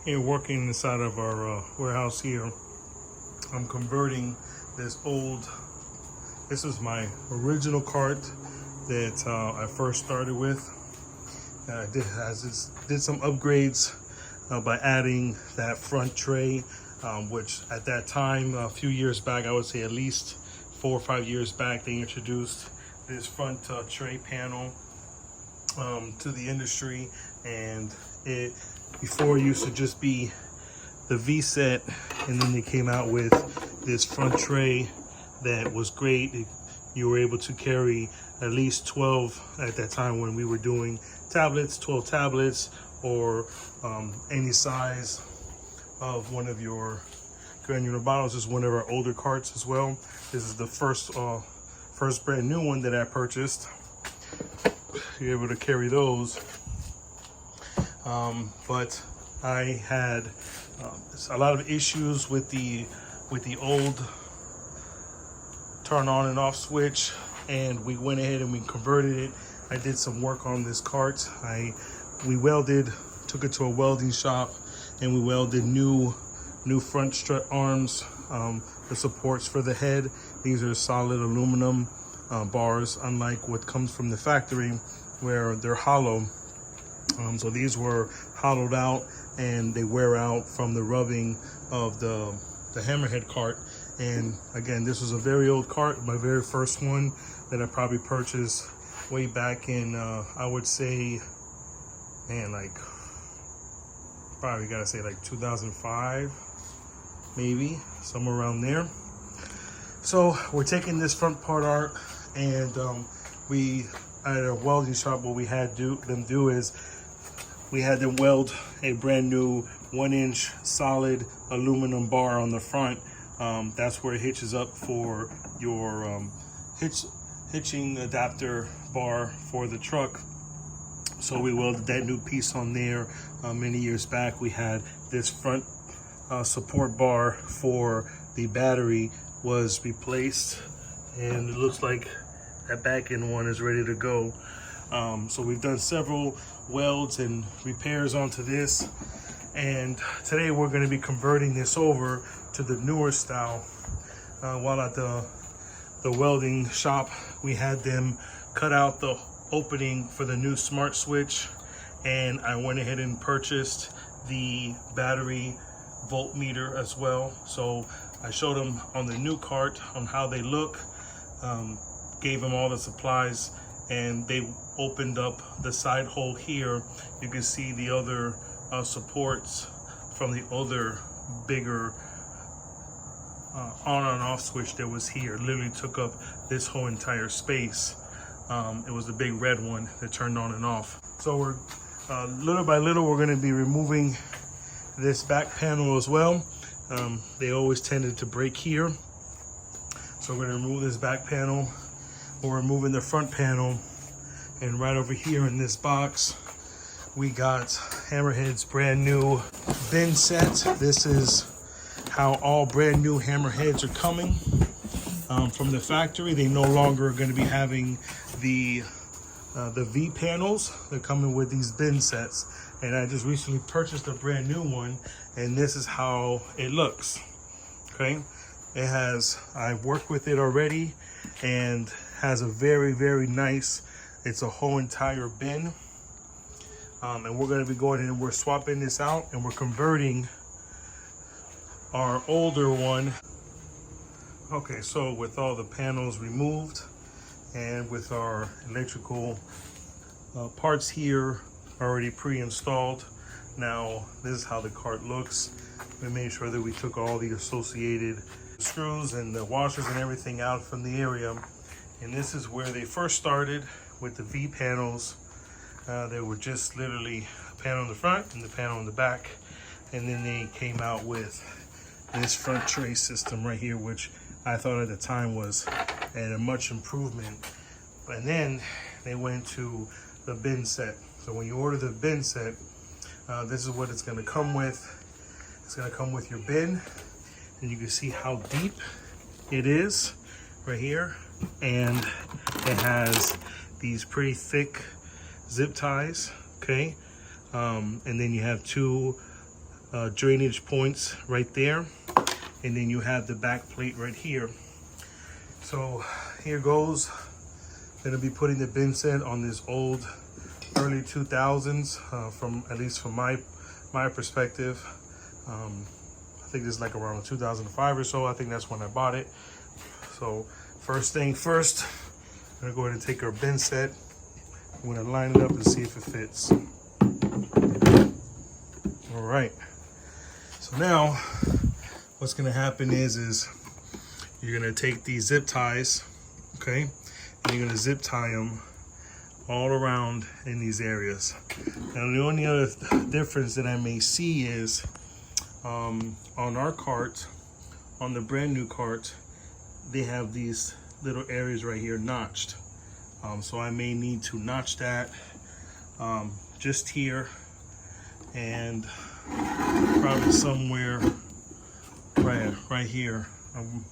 Here working inside of our warehouse here. I'm converting this this is my original cart that I first started with. I did some upgrades by adding that front tray, which at that time, a few years back, I would say at least 4 or 5 years back, they introduced this front tray panel to the industry. And it before used to just be the V set, and then they came out with this front tray that was great. You were able to carry at least 12 at that time when we were doing tablets, 12 tablets, or any size of one of your granular bottles. This is one of our older carts as well. This is the first brand new one that I purchased. You're able to carry those. But I had a lot of issues with the old turn on and off switch, and we went ahead and we converted it. I did some work on this cart. We took it to a welding shop, and we welded new front strut arms, the supports for the head. These are solid aluminum bars, unlike what comes from the factory where they're hollow. So these were hollowed out, and they wear out from the rubbing of the hammerhead cart. And again, this was a very old cart, my very first one that I probably purchased way back in, I would say, man, like, probably gotta say like 2005, maybe, somewhere around there. So we're taking this front part out, and we, at a welding shop, what we had them do is we had them weld a brand new 1-inch solid aluminum bar on the front. That's where it hitches up for your hitching adapter bar for the truck. So we welded that new piece on there. Many years back, we had this front support bar for the battery was replaced, and it looks like that back end one is ready to go. So we've done several welds and repairs onto this, and today we're going to be converting this over to the newer style. While at the welding shop, we had them cut out the opening for the new smart switch, and I went ahead and purchased the battery voltmeter as well. So I showed them on the new cart on how they look, gave them all the supplies, and they opened up the side hole here. You can see the other supports from the other bigger on and off switch that was here. Literally took up this whole entire space. It was the big red one that turned on and off. So we're little by little, we're going to be removing this back panel as well. They always tended to break here, so we're going to remove this back panel. We're removing the front panel, and right over here in this box we got Hammerhead's brand new bin set. This is how all brand new Hammerheads are coming from the factory. They no longer are going to be having the V panels. They're coming with these bin sets, and I just recently purchased a brand new one, and this is how it looks. Okay, it has, I've worked with it already, and has a very, very nice, it's a whole entire bin. And we're going to be going in and we're swapping this out, and we're converting our older one. Okay, so with all the panels removed and with our electrical parts here already pre-installed, now this is how the cart looks. We made sure that we took all the associated screws and the washers and everything out from the area. And this is where they first started with the V panels. They were just literally a panel in the front and the panel in the back. And then they came out with this front tray system right here, which I thought at the time was a much improvement. And then they went to the bin set. So when you order the bin set, this is what it's going to come with. It's going to come with your bin, and you can see how deep it is right here. And it has these pretty thick zip ties, okay? And then you have two drainage points right there, and then you have the back plate right here. So here goes. Gonna be putting the bin set on this old early 2000s, from at least from my perspective. I think this is like around 2005 or so. I think that's when I bought it. So first thing first, I'm gonna go ahead and take our bin set. I'm gonna line it up and see if it fits. All right. So now what's gonna happen is you're gonna take these zip ties, okay? And you're gonna zip tie them all around in these areas. Now the only other difference that I may see is on our cart, on the brand new cart, they have these little areas right here notched. So I may need to notch that just here, and probably somewhere right here. I'm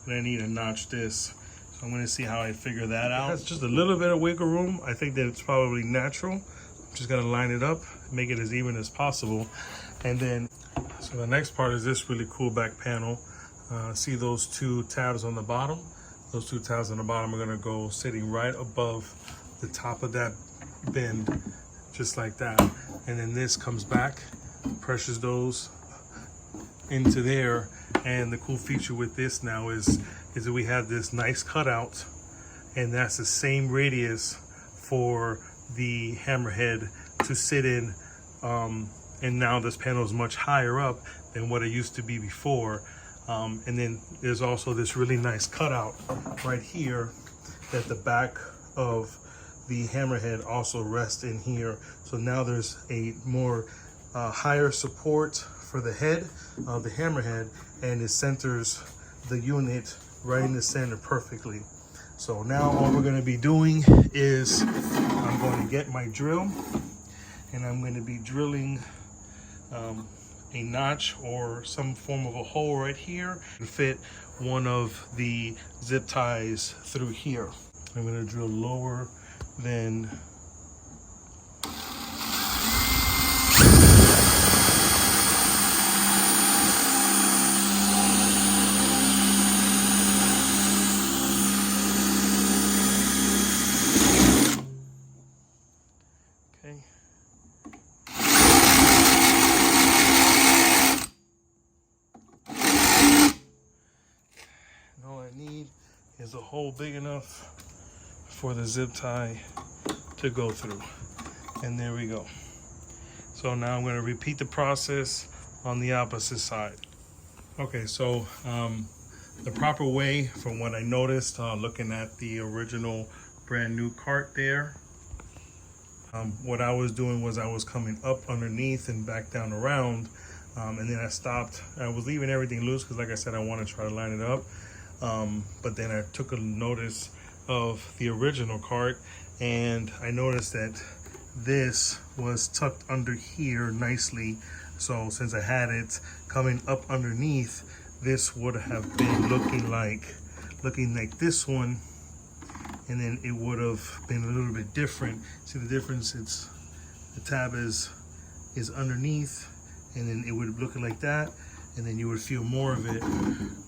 gonna need to notch this. So I'm gonna see how I figure that out. That's just a little bit of wiggle room. I think that it's probably natural. I'm just gonna line it up, make it as even as possible. And then, so the next part is this really cool back panel. See those two tabs on the bottom? Those two tabs on the bottom are gonna go sitting right above the top of that bend, just like that. And then this comes back, presses those into there. And the cool feature with this now is that we have this nice cutout, and that's the same radius for the hammerhead to sit in. And now this panel is much higher up than what it used to be before. And then there's also this really nice cutout right here that the back of the hammerhead also rests in here. So now there's a more higher support for the head of the hammerhead, and it centers the unit right in the center perfectly. So now all we're going to be doing is I'm going to get my drill, and I'm going to be drilling a notch or some form of a hole right here and fit one of the zip ties through here. I'm going to drill lower than is a hole big enough for the zip tie to go through. And there we go. So now I'm going to repeat the process on the opposite side. Okay, so the proper way, from what I noticed looking at the original brand new cart there, what I was doing was I was coming up underneath and back down around, and then I stopped. I was leaving everything loose because, like I said, I want to try to line it up. But then I took a notice of the original cart, and I noticed that this was tucked under here nicely. So since I had it coming up underneath, this would have been looking like this one, and then it would have been a little bit different. See the difference? It's the tab is underneath, and then it would look like that, and then you would feel more of it,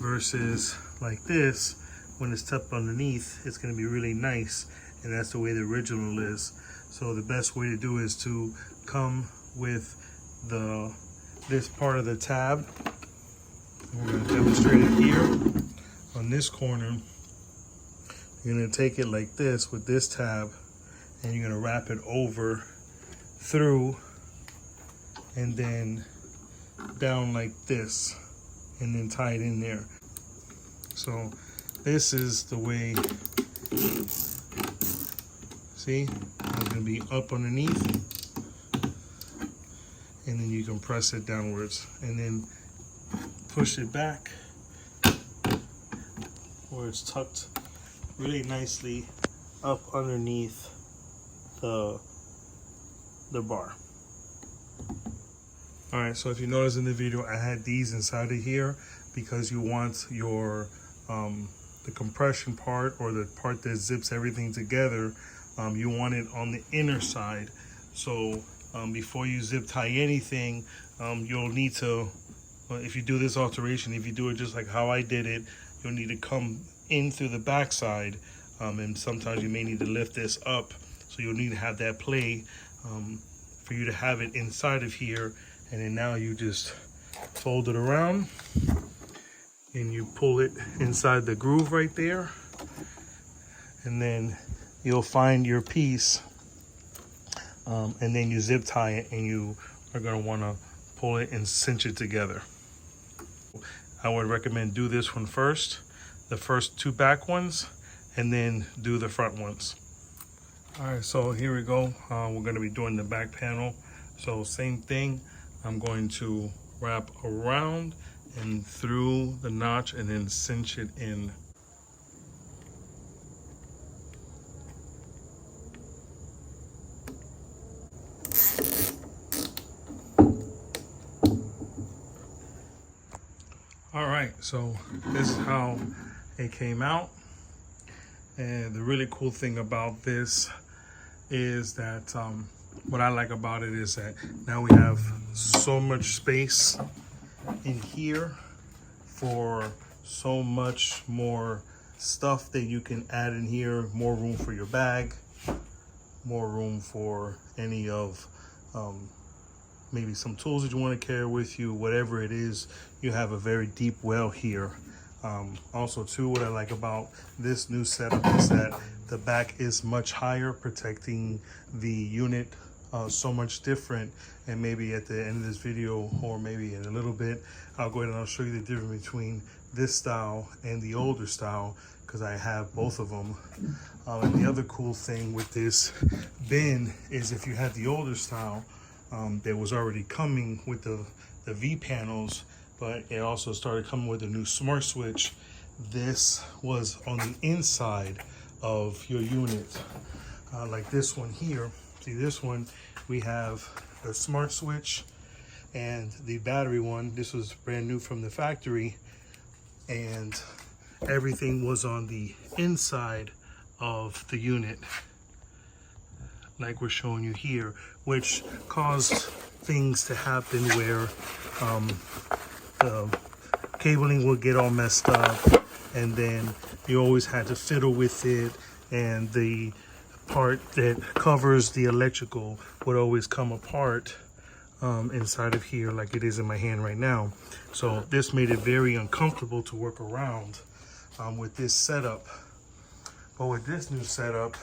versus like this, when it's tucked underneath, it's going to be really nice, and that's the way the original is. So the best way to do is to come with this part of the tab. We're going to demonstrate it here on this corner. You're going to take it like this with this tab, and you're going to wrap it over through and then down like this, and then tie it in there. So this is the way, see, it's going to be up underneath, and then you can press it downwards and then push it back where it's tucked really nicely up underneath the bar. All right, so if you notice in the video, I had these inside of here because you want your the compression part, or the part that zips everything together, you want it on the inner side. So before you zip tie anything, you'll need to, if you do this alteration, if you do it just like how I did it, you'll need to come in through the backside, and sometimes you may need to lift this up. So you'll need to have that play for you to have it inside of here. And then now you just fold it around and you pull it inside the groove right there. And then you'll find your piece, and then you zip tie it, and you are going to want to pull it and cinch it together. I would recommend do this one first, the first 2 back ones, and then do the front ones. All right, so here we go. We're going to be doing the back panel. So same thing, I'm going to wrap around and through the notch and then cinch it in. All right, so this is how it came out. And the really cool thing about this is that what I like about it is that now we have so much space in here for so much more stuff that you can add in here. More room for your bag, more room for any of maybe some tools that you want to carry with you, whatever it is. You have a very deep well here. Also too, what I like about this new setup is that the back is much higher, protecting the unit so much different. And maybe at the end of this video, or maybe in a little bit, I'll go ahead and I'll show you the difference between this style and the older style, because I have both of them. And the other cool thing with this bin is if you had the older style, that was already coming with the V panels, but it also started coming with a new smart switch. This was on the inside of your unit, like this one here. See, this one, we have a smart switch, and the battery one, this was brand new from the factory, and everything was on the inside of the unit, like we're showing you here, which caused things to happen where the cabling would get all messed up, and then you always had to fiddle with it, and the part that covers the electrical would always come apart inside of here, like it is in my hand right now. So this made it very uncomfortable to work around with this setup. But with this new setup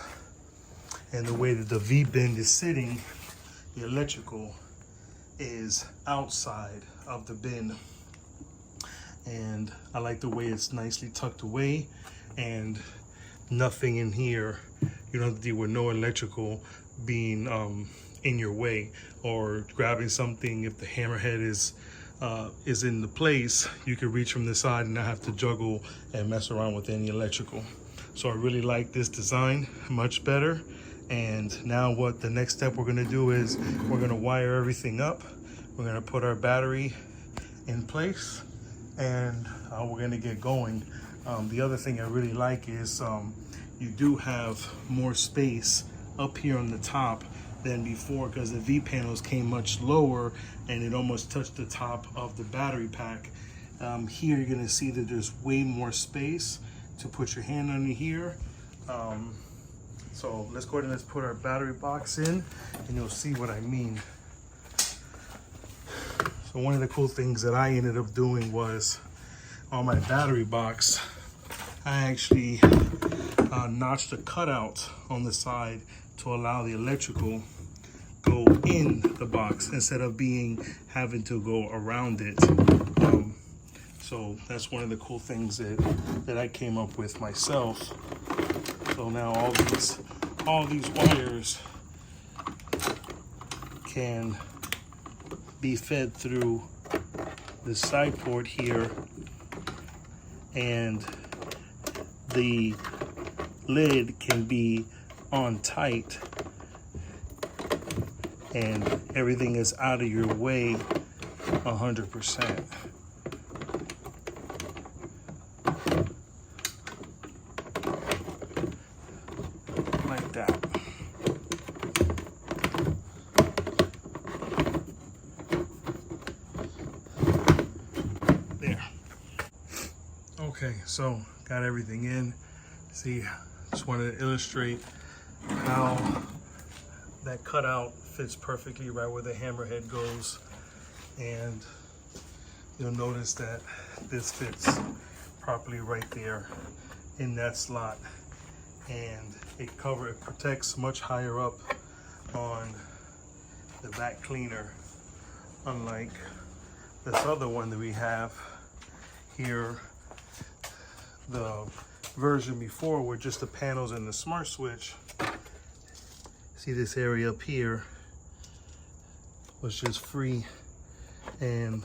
and the way that the V-bend is sitting, the electrical is outside of the bin. And I like the way it's nicely tucked away, and nothing in here. You don't have to deal with no electrical being in your way, or grabbing something. If the hammerhead is in the place, you can reach from the side and not have to juggle and mess around with any electrical. So I really like this design much better. And now what the next step we're gonna do is we're gonna wire everything up. We're gonna put our battery in place, and we're gonna get going. The other thing I really like is you do have more space up here on the top than before, because the V panels came much lower and it almost touched the top of the battery pack. Here you're gonna see that there's way more space to put your hand under here. So let's go ahead and let's put our battery box in, and you'll see what I mean. So one of the cool things that I ended up doing was on my battery box, I actually notched a cutout on the side to allow the electrical go in the box instead of having to go around it. So that's one of the cool things that I came up with myself. So now all these wires can be fed through the side port here, and the lid can be on tight, and everything is out of your way 100%. Like that. Okay, so got everything in. See, just wanted to illustrate how that cutout fits perfectly right where the hammerhead goes. And you'll notice that this fits properly right there in that slot. And it protects much higher up on the back cleaner, unlike this other one that we have here, the version before, where just the panels and the smart switch. See, this area up here was just free, and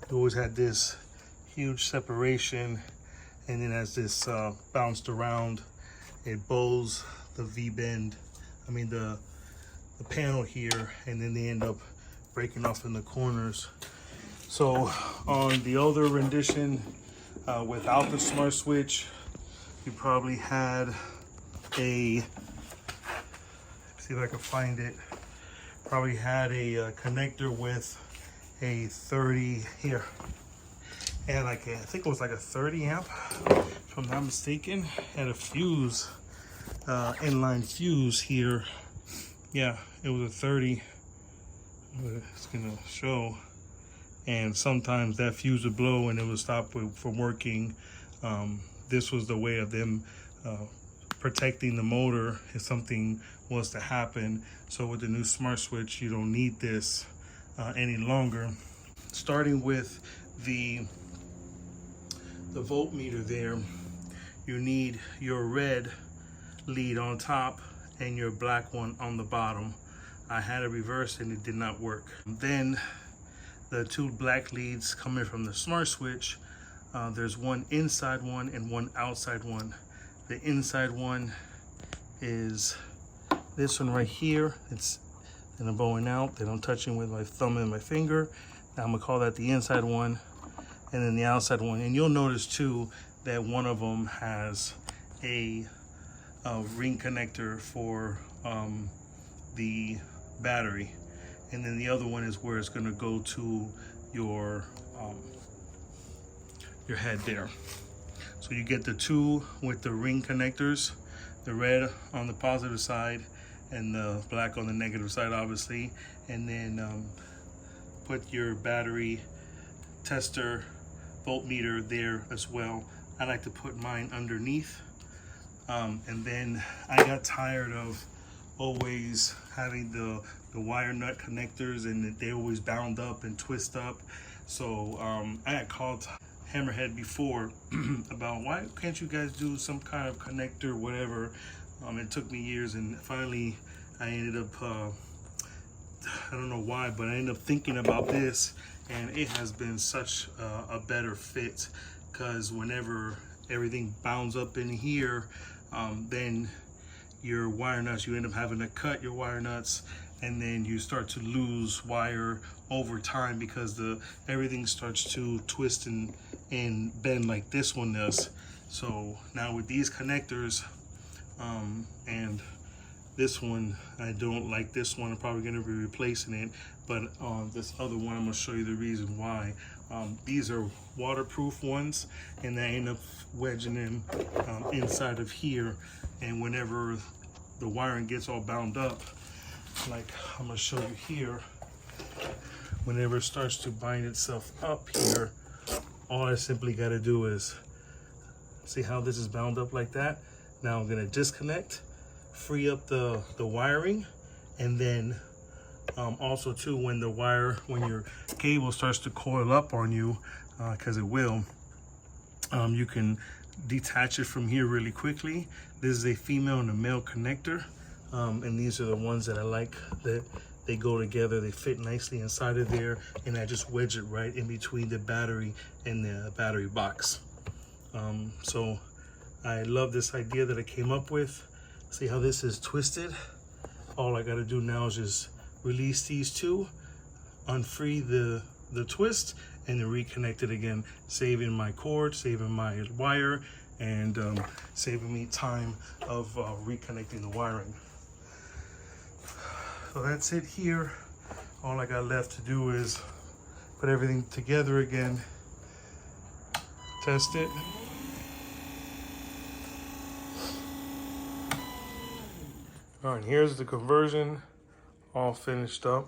it always had this huge separation, and then as this bounced around, it bows the V-bend, the panel here, and then they end up breaking off in the corners. So on the older rendition, without the smart switch, you probably had a, see if I can find it, probably had a connector with a 30 here, and I think it was like a 30 amp, if I'm not mistaken, and a fuse, inline fuse here. Yeah, it was a 30. It's gonna show. And sometimes that fuse would blow and it would stop from working. This was the way of them protecting the motor if something was to happen. So with the new smart switch, you don't need this any longer. Starting with the voltmeter there, you need your red lead on top and your black one on the bottom. I had it reversed and it did not work. Then the two black leads coming from the smart switch, there's one inside one and one outside one. The inside one is this one right here. It's and I'm bowing out, then I'm touching with my thumb and my finger. Now I'm gonna call that the inside one, and then the outside one. And you'll notice too that one of them has a ring connector for the battery, and then the other one is where it's going to go to your head there. So you get the two with the ring connectors, the red on the positive side and the black on the negative side, obviously, and then put your battery tester voltmeter there as well. I like to put mine underneath, and then I got tired of always having the wire nut connectors, and they always bound up and twist up. So I had called Hammerhead before about, why can't you guys do some kind of connector, whatever. It took me years, and finally I ended up I don't know why, but I ended up thinking about this, and it has been such a better fit, because whenever everything bounds up in here, then your wire nuts, you end up having to cut your wire nuts, and then you start to lose wire over time because everything starts to twist and bend like this one does. So now with these connectors, and this one, I don't like this one. I'm probably going to be replacing it, but this other one, I'm going to show you the reason why. These are waterproof ones, and I end up wedging them inside of here, and whenever the wiring gets all bound up, like I'm going to show you here, whenever it starts to bind itself up here, all I simply got to do is, see how this is bound up like that? Now I'm going to disconnect, free up the wiring, and then also too, when your cable starts to coil up on you, because it will, you can detach it from here really quickly. This is a female and a male connector, and these are the ones that I like, that they go together, they fit nicely inside of there, and I just wedge it right in between the battery and the battery box. So I love this idea that I came up with. See how this is twisted? All I got to do now is just release these two, unfree the twist, and then reconnect it again, saving my cord, saving my wire, and saving me time of reconnecting the wiring. So that's it here. All I got left to do is put everything together again, test it. All right, here's the conversion all finished up.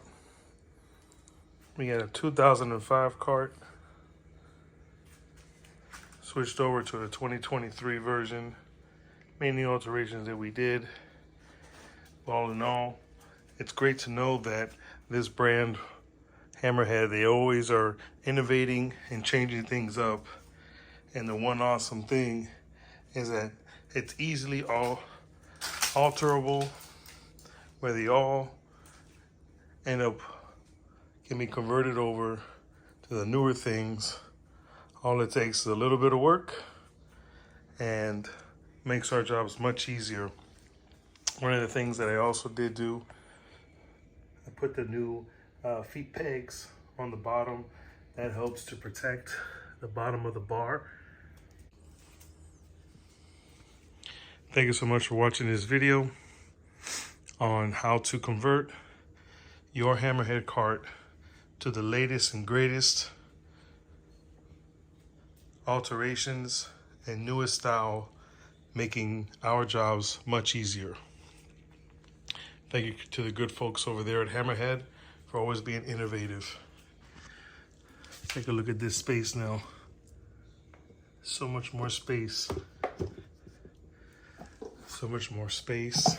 We got a 2005 cart, switched over to the 2023 version. Many alterations that we did. All in all, it's great to know that this brand, Hammerhead, they always are innovating and changing things up. And the one awesome thing is that it's easily all alterable, where they all end up can be converted over to the newer things. All it takes is a little bit of work and makes our jobs much easier. One of the things that I also did do, I put the new feet pegs on the bottom. That helps to protect the bottom of the bar. Thank you so much for watching this video on how to convert your Hammerhead cart to the latest and greatest alterations and newest style, making our jobs much easier. Thank you to the good folks over there at Hammerhead for always being innovative. Take a look at this space now. So much more space. So much more space.